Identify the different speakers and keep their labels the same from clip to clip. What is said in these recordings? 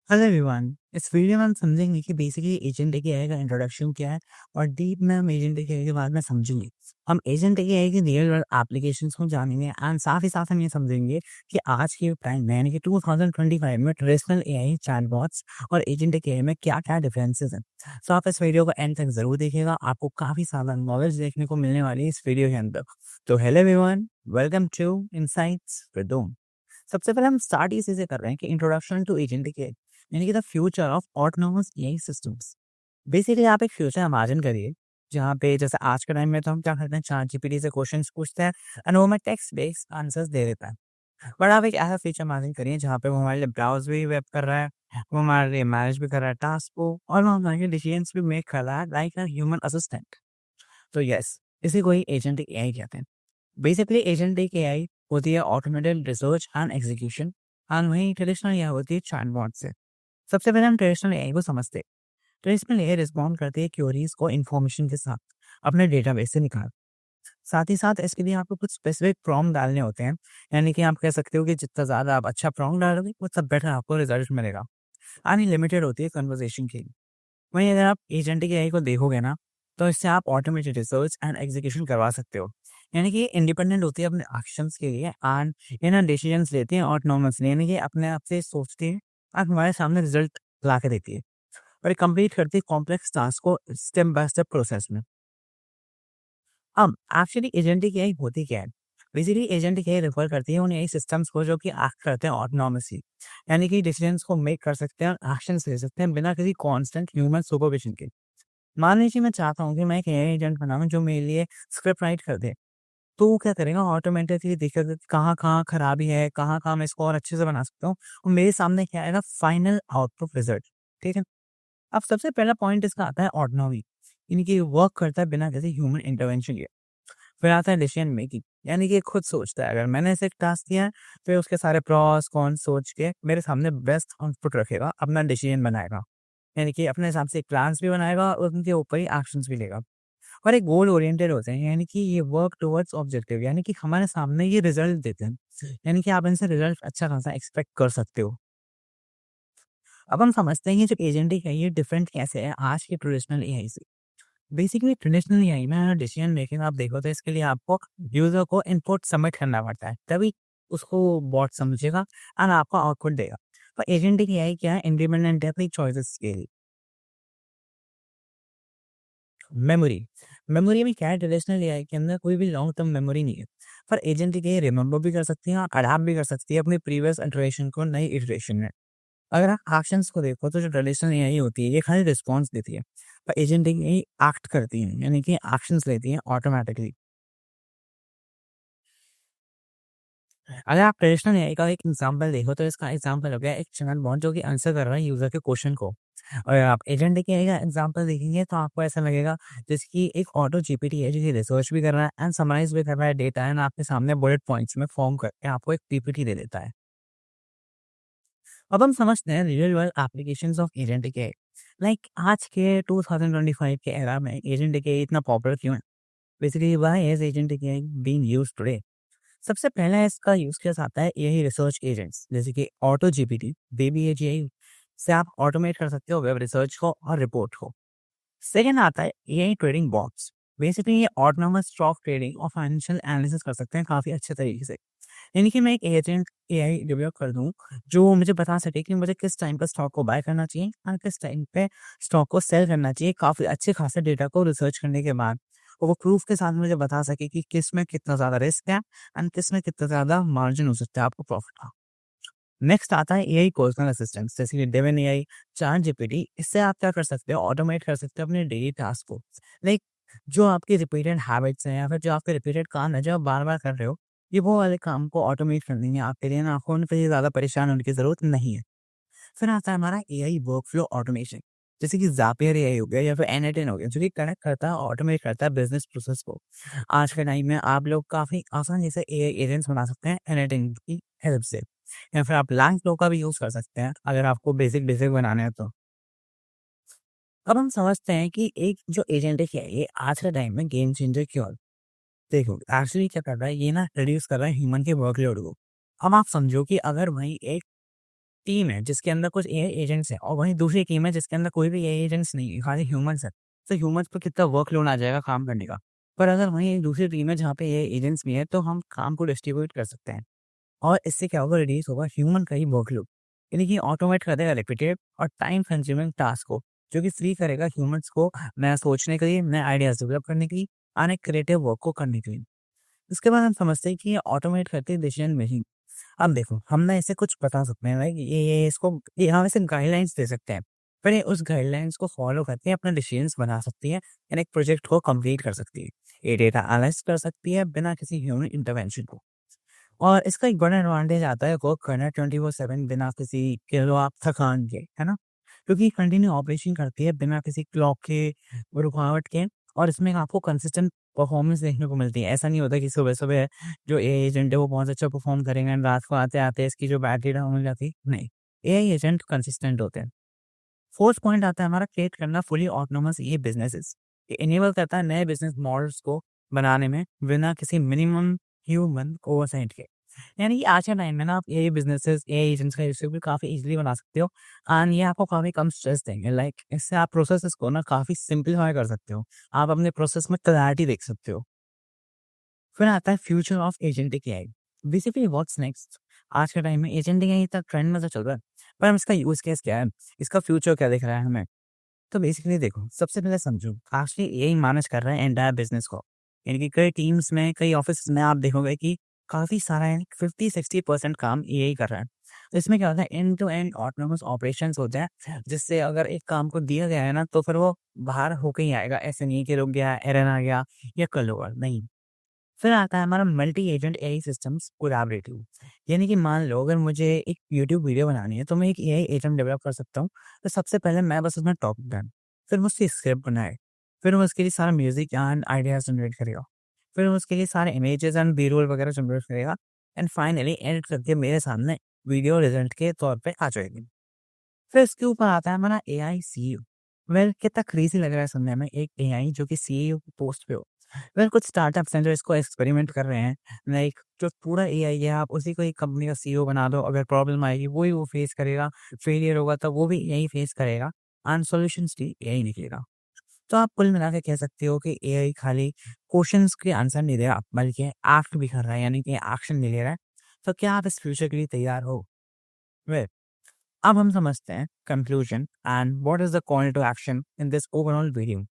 Speaker 1: Hello everyone. इस video में हम समझेंगे कि बेसिकली एजेंट एआई का इंट्रोडक्शन क्या है और डीप में हम एजेंट एआई के बारे में समझेंगे। हम एजेंट एआई की रियल वर्ल्ड एप्लीकेशंस को जानेंगे एंड साथ ही साथ हम ये समझेंगे कि आज के टाइम में यानी कि 2025 में ट्रेडिशनल एआई चैटबॉट्स और एजेंट एआई में क्या-क्या डिफरेंसेस हैं। सो आप इस वीडियो को एंड तक ज़रूर देखिएगा, आपको काफ़ी सारा नॉलेज देखने को मिलने वाली है इस वीडियो के अंदर। तो hello everyone, welcome to insights with Om. सबसे पहले हम स्टार्ट इसी से कर रहे हैं कि इंट्रोडक्शन टू एजेंट एआई यानी कि the future of autonomous AI systems. Basically आप एक फ्यूचर इमेजिन करिए जहाँ पे जैसे आज के टाइम में तो हम क्या करते हैं, चैट जीपीटी से क्वेश्चंस पूछते हैं एंड वो हमें टेक्स्ट बेस्ड आंसर्स दे देता है। बट आप एक ऐसा फीचर इमेजिन करिए जहाँ पे वो हमारे लिए ब्राउज भी वेब कर रहा है, वो हमारे लिए मैनेज भी कर रहा है टास्क को और वो हमारे लिए डिसीजंस भी मेक कर रहा है लाइक अ ह्यूमन असिस्टेंट। तो यस, इसी को ही एजेंट एआई कहते हैं। बेसिकली एजेंट एआई होती है automated research and execution and वहीं ट्रेडिशनल एआई होती है चैटबॉट से। सबसे पहले हम ट्रेडिशनल एआई को समझते हैं। ट्रेडिशनल एआई रिस्पॉन्ड करती है क्वेरीज को इन्फॉर्मेशन के साथ अपने डेटाबेस से निकाल। साथ ही साथ इसके लिए आपको कुछ स्पेसिफिक प्रॉम्प्ट डालने होते हैं, यानी कि आप कह सकते हो कि जितना ज़्यादा आप अच्छा प्रॉम्प्ट डालोगे उतना बेटर आपको रिजल्ट मिलेगा। यानी लिमिटेड होती है कन्वर्सेशन की। वहीं अगर आप एजेंट एआई को देखोगे ना, तो इससे आप ऑटोमेटेड रिसर्च एंड एग्जीक्यूशन करवा सकते हो। यानी कि इंडिपेंडेंट होती है अपने एक्शंस के लिए एंड इन्हें डिसीजंस लेती है ऑटोनोमसली, यानी कि अपने आप से सोचती है और हमारे सामने रिजल्ट ला के देती है और कंप्लीट करती है कॉम्प्लेक्स टास्क को स्टेप बाय स्टेप प्रोसेस में। अब एक्चुअली एजेंटिक एआई होती क्या है? बेसिकली एजेंटिक एआई रेफर करती है उन एआई सिस्टम्स को जो कि एक्ट करते हैं ऑटोनॉमसली, यानी कि डिसीजंस को मेक कर सकते हैं और एक्शंस ले सकते हैं बिना किसी कांस्टेंट ह्यूमन सुपरविजन के। मान लीजिए मैं चाहता हूँ कि मैं एक एआई एजेंट बनाऊँ जो मेरे लिए स्क्रिप्ट राइट कर दे, तो वो क्या करेगा, ऑटोमेटिकली देखेगा कि कहाँ-कहाँ खराबी है, कहाँ-कहाँ मैं इसको और अच्छे से बना सकता हूँ और मेरे सामने क्या आएगा, फाइनल आउटपुट रिजल्ट। ठीक है? अब सबसे पहला पॉइंट इसका आता है ऑटोनॉमी, यानी कि वर्क करता है बिना किसी ह्यूमन इंटरवेंशन के। फिर आता है डिसीजन मेकिंग, यानी कि खुद सोचता है, अगर मैंने इसे एक टास्क दिया है, फिर उसके सारे प्रॉस कॉन्स सोच के मेरे सामने बेस्ट आउटपुट रखेगा, अपना डिसीजन बनाएगा। यानी कि अपने हिसाब से प्लान्स भी बनाएगा और उनके ऊपर ही एक्शंस भी लेगा। और एक गोल ओरिएंटेड होते हैं, यानी कि ये वर्क टुवर्ड्स ऑब्जेक्टिव, यानी कि हमारे सामने ये रिजल्ट देते हैं, यानी कि आप इनसे रिजल्ट अच्छा खासा एक्सपेक्ट कर सकते हो। अब हम समझते हैं ये जो एजेंटिक है ये डिफरेंट कैसे है आज के ट्रेडिशनल एआई से। बेसिकली ट्रेडिशनल एआई में डिसीजन मेकिंग आप देखो तो इसके लिए आपको यूजर को इनपुट सबमिट करना पड़ता है, तभी उसको बॉट समझेगा और आपको आउटपुट देगा। पर एजेंटिक एआई क्या है, इंडिपेंडेंट है अपनी चॉइसेस के लिए। मेमोरी, मेमोरी में क्या है, ट्रेडिशनल एआई के अंदर कोई भी लॉन्ग टर्म मेमोरी नहीं है। पर एजेंटिक एआई रिमेंबर भी कर सकती है और अडैप्ट भी कर सकती है अपनी प्रीवियस इटरेशन को नई इटरेशन में। अगर आप एक्शंस को देखो तो जो ट्रेडिशनल एआई होती है ये खाली रिस्पॉन्स देती है, पर एजेंटिक एआई एक्ट करती है, यानी कि एक्शंस लेती है ऑटोमेटिकली। अगर आप ट्रेडिशनल एआई का एक एग्जांपल देखो तो इसका एग्जांपल हो गया एक चैटबॉट जो कि आंसर कर रहा है यूजर के क्वेश्चन को। और आप एजेंटिक एआई का एग्जांपल देखेंगे तो आपको ऐसा लगेगा जैसे कि एक ऑटो जीपीटी है जो कि रिसर्च भी कर रहा है एंड समराइज भी कर रहा है डेटा एंड आपके सामने बुलेट पॉइंट्स में फॉर्म करके आपको एक पीपीटी दे देता है। अब हम समझते हैं real world applications of agentic AI. Like आज के 2025 के एरा में एजेंटिक एआई इतना पॉपुलर क्यों है? Basically why is agentic AI being used today? सबसे पहला इसका यूज केस आता है यही रिसर्च एजेंट्स, जैसे कि ऑटो जीपीटी, बेबी एजीआई से आप ऑटोमेट कर सकते हो वेब रिसर्च को और रिपोर्ट को। सेकेंड आता है एआई ट्रेडिंग बॉट्स। बेसिकली ये ऑटोनोमस स्टॉक ट्रेडिंग और फाइनेंशियल एनालिसिस कर सकते हैं काफी अच्छे तरीके से। यानी कि मैं एक एजेंट एआई डेवलप कर दूं जो मुझे बता सके कि मुझे किस टाइम पर स्टॉक को बाय करना चाहिए और किस टाइम पे स्टॉक को सेल करना चाहिए, काफी अच्छे खासे डेटा को रिसर्च करने के बाद। और वो प्रूफ के साथ मुझे बता सके कि किस में कितना ज्यादा रिस्क है एंड किस में कितना ज्यादा मार्जिन हो सकता है आपको प्रॉफिट का। नेक्स्ट आता है एआई पर्सनल असिस्टेंट, जैसे कि डेवन एआई, चैट जीपीटी। इससे आप क्या कर सकते हो, ऑटोमेट कर सकते हो अपने डेली टास्क को। लाइक जो आपके रिपीटेड हैबिट्स हैं या फिर जो आपके रिपीटेड काम है जो आप बार बार कर रहे हो, ये वो वाले काम को ऑटोमेट कर देंगे आपके लिए ना, आपको उन पे ज़्यादा परेशान होने की ज़रूरत नहीं है। फिर आता है हमारा एआई वर्कफ्लो ऑटोमेशन, जैसे कि ज़ापियर एआई हो गया या फिर एनएटन हो गया, जो कि कनेक्ट करता है, ऑटोमेट करता है बिजनेस प्रोसेस को। आज के टाइम में आप लोग काफ़ी आसानी से एआई एजेंट्स बना सकते हैं एनएटन की हेल्प से, या फिर आप लैंग फ्लो का भी यूज़ कर सकते हैं अगर आपको बेसिक बेसिक बनाने हैं तो। अब हम समझते हैं कि एक जो एजेंट है ये आज के टाइम में गेम चेंजर क्यों है। देखो एक्चुअली क्या कर रहा है ये ना, रिड्यूस कर रहा है ह्यूमन के वर्कलोड को। अब आप समझो कि अगर वही एक टीम है जिसके अंदर कुछ एआई एजेंट्स हैं और वहीं दूसरी टीम है जिसके अंदर कोई भी एआई एजेंट्स नहीं है, खाली ह्यूमन्स है। तो ह्यूमन्स पे कितना वर्कलोड आ जाएगा काम करने का। पर अगर वहीं एक दूसरी टीम है जहाँ पे एआई एजेंट्स भी है तो हम काम को डिस्ट्रीब्यूट कर सकते हैं और इससे क्या होगा, रिड्यूस होगा ह्यूमन का ही वर्कलोड। यानी कि ऑटोमेट कर देगा रिपीटेड और टाइम कंज्यूमिंग टास्क को, जो कि फ्री करेगा ह्यूमन्स को नया सोचने के लिए, नए आइडियाज डेवलप करने के लिए, आने क्रिएटिव वर्क को करने के लिए। उसके बाद हम समझते हैं कि ये ऑटोमेट करती है डिसीजन मेकिंग। अब देखो, हम ना इसे कुछ बता सकते हैं, लाइक ये इसको ये हम इसे गाइडलाइंस दे सकते हैं। फिर ये उस गाइडलाइंस को फॉलो करके अपना डिसीजंस बना सकती है, यानी एक प्रोजेक्ट को कंप्लीट कर सकती है। ये डेटा एनालाइज कर सकती है बिना किसी ह्यूमन इंटरवेंशन को। और इसका एक बड़ा एडवांटेज आता है वर्क करना 24/7 बिना किसी कह लो आप थकान के, है ना? क्योंकि कंटिन्यू ऑपरेशन करती है बिना किसी क्लॉक के, रुकावट के, और इसमें आपको कंसिस्टेंट परफॉर्मेंस देखने को मिलती है। ऐसा नहीं होता कि सुबह-सुबह जो एआई एजेंट है वो बहुत अच्छा परफॉर्म करेंगे एंड रात को आते-आते इसकी जो बैटरी डाउन हो जाती है, नहीं। एआई एजेंट कंसिस्टेंट होते हैं। फोर्थ पॉइंट आता है हमारा क्रिएट करना फुली ऑटोनोमस ये बिज़नेसेस। ये इनेबल करता है नए बिज़नेस मॉडल्स को बनाने में बिना किसी मिनिमम ह्यूमन ओवरसाइट के। यानी कि आज के टाइम में ना आप एआई बिज़नेसेस, एआई एजेंट्स का यूज़ भी काफ़ी ईज़िली बना सकते हो एंड ये आपको काफ़ी कम स्ट्रेस देंगे। लाइक इससे आप प्रोसेसेस को ना काफ़ी सिंप्लीफाई कर सकते हो। आप अपने प्रोसेस में क्लैरिटी देख सकते हो। फिर आता है future of agentic AI. Basically what's next? आज के टाइम में एजेंटिक एआई इतना ट्रेंड में तो चल रहा है, पर हम इसका यूज़ केस क्या है? इसका फ्यूचर क्या दिख रहा है हमें? तो बेसिकली देखो, सबसे पहले समझो, एक्चुअली एआई मैनेज कर रहा है एंटायर बिज़नेस को। यानी कि कई टीम्स में, कई ऑफ़िस में आप देखोगे कि काफ़ी सारा यानी 50-60% काम एआई कर रहा है। तो इसमें क्या होता है, end to end autonomous operations होते हैं, जिससे अगर एक काम को दिया गया है ना, तो फिर वो बाहर होके ही आएगा। ऐसे नहीं कि रुक गया, एरर आ गया या कल होगा, नहीं। फिर आता है हमारा multi agent AI systems collaborative. यानी कि मान लो अगर मुझे एक यूट्यूब वीडियो बनानी है तो मैं एक एआई एजेंट डेवलप कर सकता हूँ। तो सबसे पहले मैं बस उसमें टॉपिक डाल, फिर वो उसकी स्क्रिप्ट बनाए, फिर वो उसके लिए सारा म्यूजिक एंड आइडियाज जनरेट करेगा, फिर वो उसके लिए सारे इमेजेस एंड बी रोल वगैरह जनरेट करेगा एंड फाइनली एडिट करके मेरे सामने वीडियो रिजल्ट के तौर पे आ जाएगी। फिर इसके ऊपर आता है हमारा एआई सीईओ। वेल कितना क्रेजी लग रहा है सुनने में, एक एआई जो कि सीईओ की पोस्ट पे हो। वेल कुछ स्टार्टअप्स हैं जो इसको एक्सपेरिमेंट कर रहे हैं। लाइक जो पूरा एआई है आप उसी को एक कंपनी का सीईओ बना दो, अगर प्रॉब्लम आएगी वही वो फेस करेगा, फेलियर होगा तब वो भी एआई फेस करेगा एंड सॉल्यूशंस भी एआई निकलेगा। तो आप कुल मिला के कह सकते हो कि एआई खाली क्वेश्चंस के आंसर नहीं दे रहा बल्कि एक्ट भी कर रहा है, यानी कि एक्शन नहीं ले रहा है। तो क्या आप इस फ्यूचर के लिए तैयार हो? वेल अब हम समझते हैं conclusion and what is the call to action in this overall video.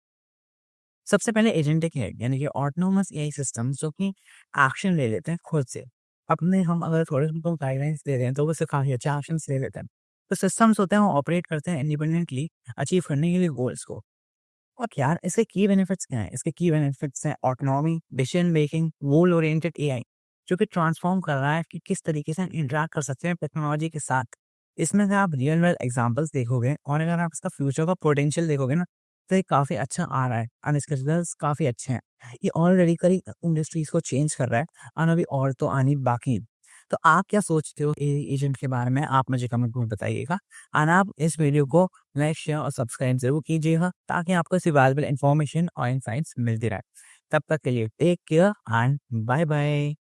Speaker 1: सबसे पहले एजेंटिक है, यानी कि ऑटोनोमस एआई सिस्टम्स जो कि एक्शन ले लेते हैं खुद से। अपने हम अगर थोड़े उनको गाइडेंस दे रहे हैं तो वो काफ़ी अच्छे एक्शंस ले लेते हैं। तो सिस्टम्स होते हैं वो ऑपरेट करते हैं इंडिपेंडेंटली अचीव करने के लिए गोल्स को। और यार इसके की बेनिफिट्स क्या हैं? इसके की बेनिफिट्स हैं autonomy, decision making, goal oriented AI, जो कि ट्रांसफॉर्म कर रहा है कि किस तरीके से हम इंटरैक्ट कर सकते हैं टेक्नोलॉजी के साथ। इसमें से आप रियल वर्ल्ड एग्जांपल्स देखोगे और अगर आप इसका फ्यूचर का पोटेंशियल देखोगे ना, तो ये काफ़ी अच्छा आ रहा है और इसके रिजल्ट्स काफ़ी अच्छे हैं। ये ऑलरेडी कई इंडस्ट्रीज को चेंज कर रहा है और अभी और तो आनी बाकी है। तो आप क्या सोचते हो एजेंट के बारे में? आप मुझे कमेंट में बताइएगा और आप इस वीडियो को लाइक, शेयर और सब्सक्राइब ज़रूर कीजिएगा ताकि आपको ऐसी वैल्यूएबल इन्फॉर्मेशन और इनसाइट्स मिलती रहे। तब तक के लिए take care and bye bye.